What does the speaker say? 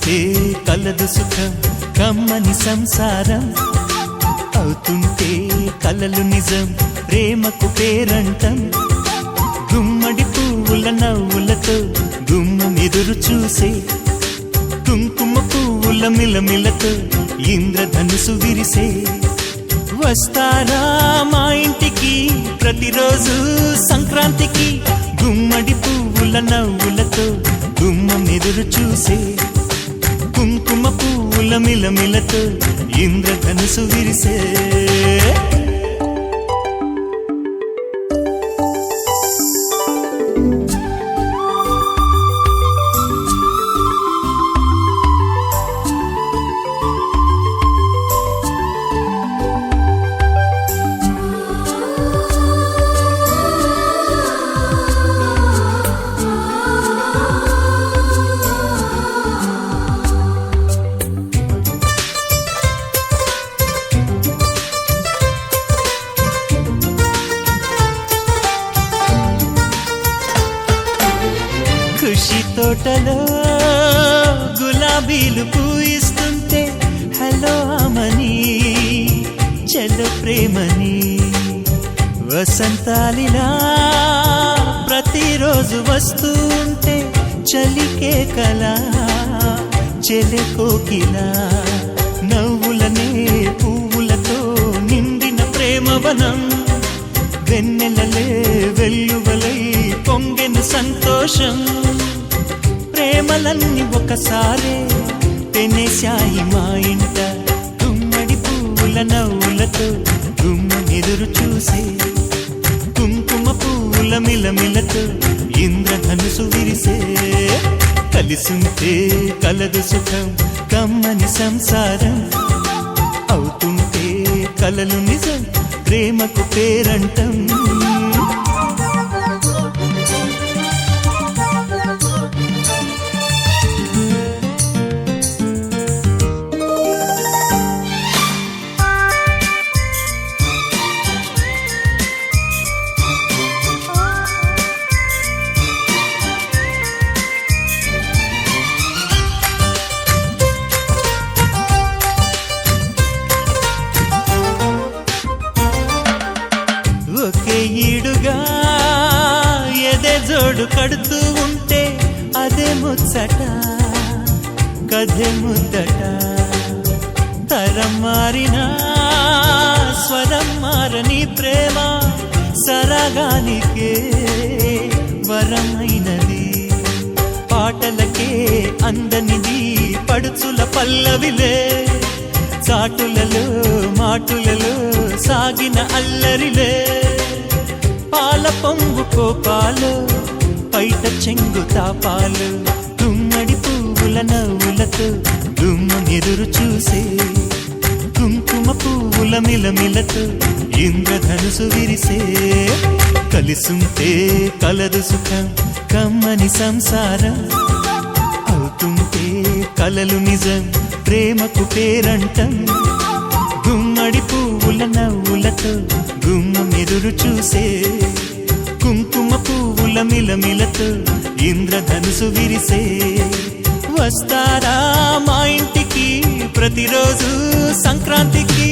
కలిసుంటే కలదు సుఖం కమ్మని సంసారం అవుతుంటే కలలు నిజం ప్రేమకు పేరంటం గుమ్మడి పువ్వుల నవ్వులతో గుమ్మం ఎదురు చూసే కుంకుమ పువ్వుల మిలమిలతో ఇంద్రధనుసు విరిసే వస్తారా మా ఇంటికి ప్రతిరోజు సంక్రాంతికి గుమ్మడి పువ్వుల నవ్వులతో గుమ్మం ఎదురు చూసే కుంకుమ పువ్వుల మిలమిలతో ఇంద్రధనుసు విరిసే ఖుషి తోటలో గులాబీలు పూయిస్తుంటే హలో అమని చలో ప్రేమని వసంతాలిలా ప్రతిరోజు వస్తుంటే చలికే కలా చెలె కోకిలా నవ్వులనే పువ్వులతో నిండిన ప్రేమవనం వెన్నెలలే వెల్లువలై పొంగెను సంతోషం ప్రేమలన్నీ ఒకసారే పెనేశాయి మా ఇంట గుమ్మడి పువ్వుల నవ్వులతో గుమ్మం ఎదురు చూసే కుంకుమ పువ్వుల మిలమిలతో ఇంద్రధనుసు విరిసే కలిసుంటే కలదు సుఖం కమ్మని సంసారం అవుతుంటే కలలు నిజం ప్రేమకు పేరంటం ఒకే ఈడుగా ఎదే జోడు కడుతూ ఉంటే అదే ముచ్చట కథే ముద్దట తరం మారినా స్వరం మారని ప్రేమ సరగానికే వరమైనది పాటలకే అందనిది పడుచుల పల్లవిలే చాటులలో మాటులలో సాగిన అల్లరిలే పాల పొంగు కోపాలు పైట చెంగు తాపాలు గుమ్మడి పువ్వుల నవ్వులతో గుమ్మం ఎదురు చూసే కుంకుమ పువ్వుల మిలమిలతో ఇంద్రధనుసు విరిసే కలిసుంటే కలదు సుఖం కమ్మని సంసారం అవుతుంటే కలలు నిజం ప్రేమకు పేరంటం గుమ్మడి పువ్వుల నవ్వులతో గుమ్మం ఎదురు చూసే కుంకుమ పువ్వుల మిలమిలతో ఇంద్రధనుసు విరిసే వస్తారా మా ఇంటికి ప్రతిరోజు సంక్రాంతికి